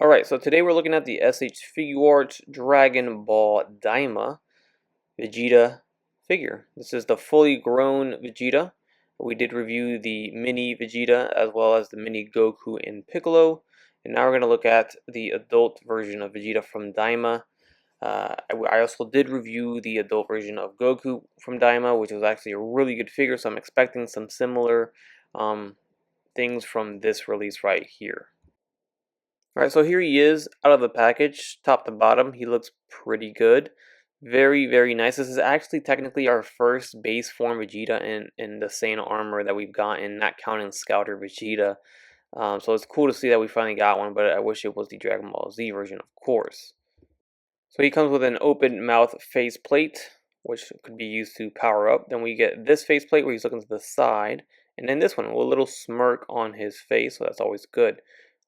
Alright, so today we're looking at the S.H.Figuarts Dragon Ball Daima Vegeta figure. This is the fully grown Vegeta. We did review the mini Vegeta as well as the mini Goku and Piccolo. And now we're going to look at the adult version of Vegeta from Daima. I also did review the adult version of Goku from Daima, which was actually a really good figure, so I'm expecting some similar things from this release right here. Alright, so here he is out of the package, top to bottom. He looks pretty good. Very, very nice. This is actually technically our first base form Vegeta in the Saiyan armor that we've gotten, not counting Sculpt or Vegeta. So it's cool to see that we finally got one, but I wish it was the Dragon Ball Z version, of course. So he comes with an open mouth faceplate, which could be used to power up. Then we get this faceplate where he's looking to the side, and then this one with a little smirk on his face, so that's always good.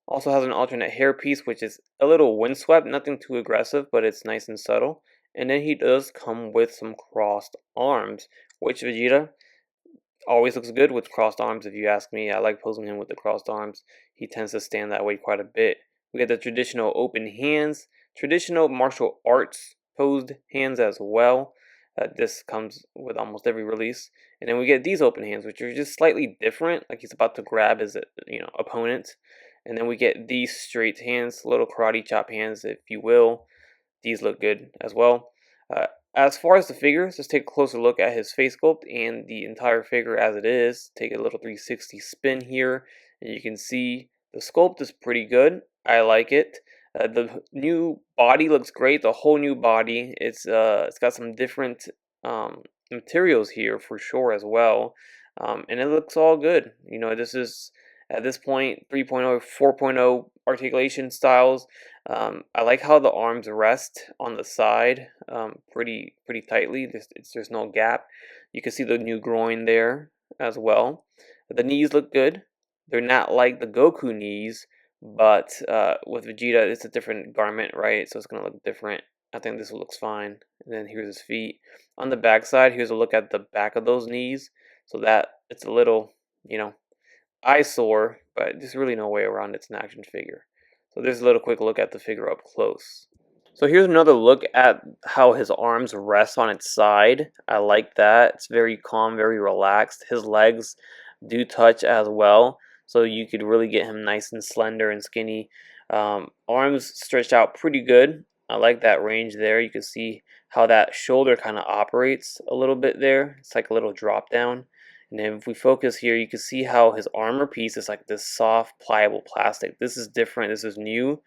Also has an alternate hairpiece, which is a little windswept, nothing too aggressive, but it's nice and subtle. And then he does come with some crossed arms, which Vegeta always looks good with crossed arms, if you ask me. I like posing him with the crossed arms. He tends to stand that way quite a bit. We get the traditional open hands, traditional martial arts posed hands as well. This comes with almost every release. And then we get these open hands, which are just slightly different, like he's about to grab his opponent. And then we get these straight hands, little karate chop hands, if you will. These look good as well. As far as the figures, let's take a closer look at his face sculpt and the entire figure as it is. Take a little 360 spin here, and you can see the sculpt is pretty good. I like it. The new body looks great. The whole new body. It's got some different materials here for sure as well, and it looks all good. You know, this is at this point 3.0, 4.0 articulation styles. I like how the arms rest on the side pretty tightly. There's no gap. You can see the new groin there as well. The knees look good. They're not like the Goku knees, but with Vegeta it's a different garment, right? So it's going to look different. I think this looks fine. And then here's his feet. On the back side, here's a look at the back of those knees. So that it's a little, eyesore, but there's really no way around it's an action figure. So there's a little quick look at the figure up close. So here's another look at how his arms rest on its side. I like that. It's very calm, very relaxed. His legs do touch as well, so you could really get him nice and slender and skinny. Arms stretched out pretty good. I like that range there. You can see how that shoulder kind of operates a little bit there. It's like a little drop down. And then if we focus here, you can see how his armor piece is like this soft, pliable plastic. This is different. This is new.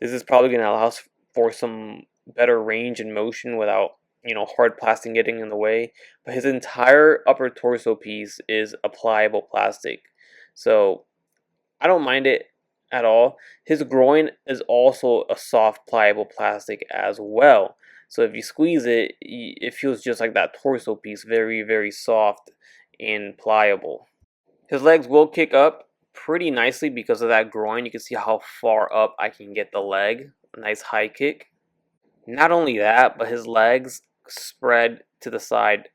This is probably going to allow us for some better range and motion without, hard plastic getting in the way. But his entire upper torso piece is a pliable plastic. So I don't mind it at all. His groin is also a soft, pliable plastic as well. So if you squeeze it, it feels just like that torso piece, very, very soft and pliable. His legs will kick up pretty nicely because of that groin. You can see how far up I can get the leg. A nice high kick. Not only that, but his legs spread to the side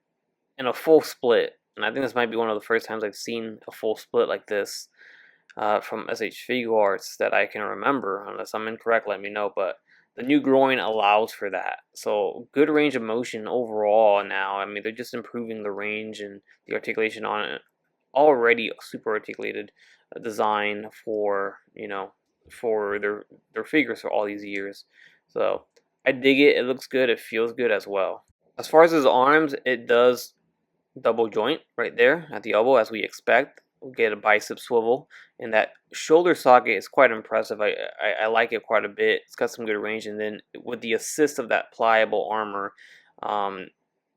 in a full split. And I think this might be one of the first times I've seen a full split like this from S.H.Figuarts that I can remember. Unless I'm incorrect, let me know. But the new groin allows for that. So good range of motion overall now. I mean, they're just improving the range and the articulation on it. Already super articulated design for, for their figures for all these years. So I dig it. It looks good. It feels good as well. As far as his arms, it does double joint right there at the elbow as we expect. We'll get a bicep swivel, and that shoulder socket is quite impressive. I like it quite a bit. It's got some good range, and then with the assist of that pliable armor,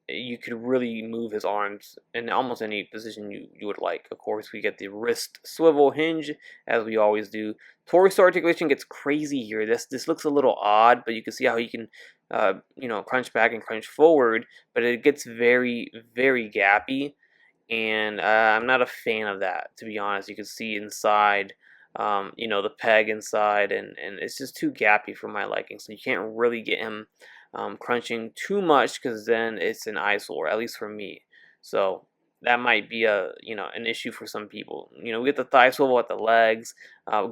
you could really move his arms in almost any position you would like. Of course, we get the wrist swivel hinge, as we always do. Torso articulation gets crazy here. This looks a little odd, but you can see how he can, crunch back and crunch forward, but it gets very, very gappy. And I'm not a fan of that, to be honest. You can see inside, the peg inside, and it's just too gappy for my liking. So you can't really get him crunching too much because then it's an eyesore, at least for me. So that might be a an issue for some people. We get the thigh swivel at the legs.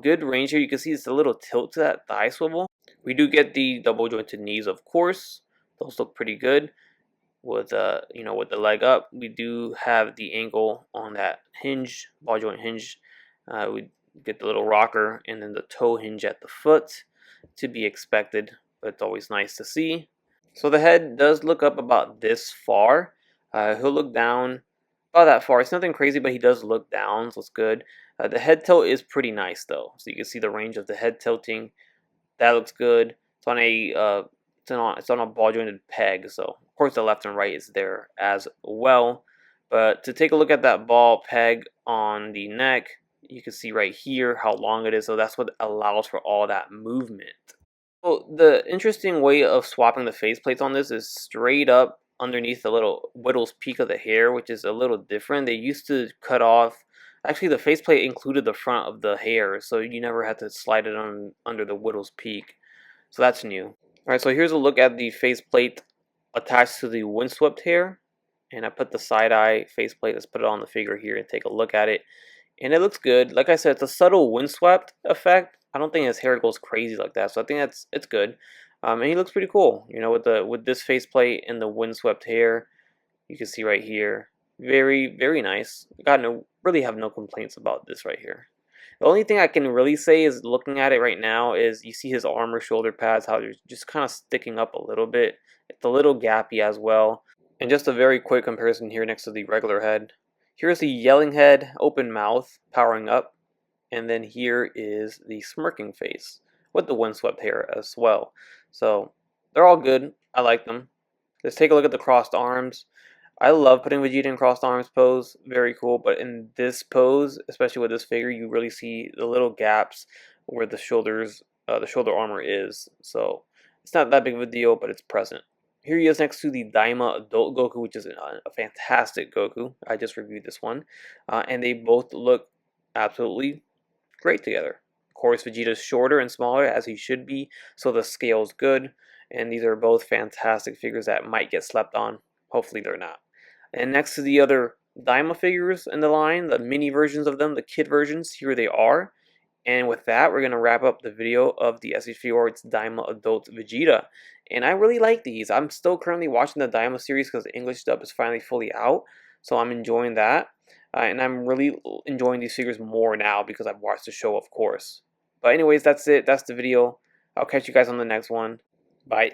Good range here. You can see it's a little tilt to that thigh swivel. We do get the double jointed knees, of course. Those look pretty good with with the leg up. We do have the angle on that hinge, ball joint hinge. We get the little rocker and then the toe hinge at the foot, to be expected, but it's always nice to see. So the head does look up about this far. He'll look down about that far. It's nothing crazy, but he does look down, so it's good. The head tilt is pretty nice though, so you can see the range of the head tilting. That looks good. It's on a it's on a ball jointed peg, so of course the left and right is there as well. But to take a look at that ball peg on the neck, you can see right here how long it is, so that's what allows for all that movement. Well, the interesting way of swapping the faceplates on this is straight up underneath the little whittle's peak of the hair, which is a little different. They used to cut off. Actually, the faceplate included the front of the hair, so you never had to slide it on under the whittle's peak. So that's new. Alright, so here's a look at the faceplate attached to the windswept hair. And I put the side-eye faceplate. Let's put it on the figure here and take a look at it. And it looks good. Like I said, it's a subtle windswept effect. I don't think his hair goes crazy like that, so I think it's good. And he looks pretty cool, with this faceplate and the windswept hair. You can see right here, very nice. Really have no complaints about this right here. The only thing I can really say is looking at it right now is you see his armor shoulder pads, how they're just kind of sticking up a little bit. It's a little gappy as well. And just a very quick comparison here next to the regular head. Here's the yelling head, open mouth, powering up. And then here is the smirking face with the windswept hair as well. So they're all good. I like them. Let's take a look at the crossed arms. I love putting Vegeta in crossed arms pose. Very cool. But in this pose, especially with this figure, you really see the little gaps where the shoulder armor is. So it's not that big of a deal, but it's present. Here he is next to the Daima Adult Goku, which is a fantastic Goku. I just reviewed this one. And they both look absolutely great together. Of course, Vegeta's shorter and smaller, as he should be, so the scale's good. And these are both fantastic figures that might get slept on. Hopefully they're not. And next to the other Daima figures in the line, the mini versions of them, the kid versions, here they are. And with that, we're going to wrap up the video of the S.H.Figuarts Daima Adult Vegeta. And I really like these. I'm still currently watching the Daima series because the English dub is finally fully out. So I'm enjoying that. And I'm really enjoying these figures more now because I've watched the show, of course. But anyways, that's it. That's the video. I'll catch you guys on the next one. Bye.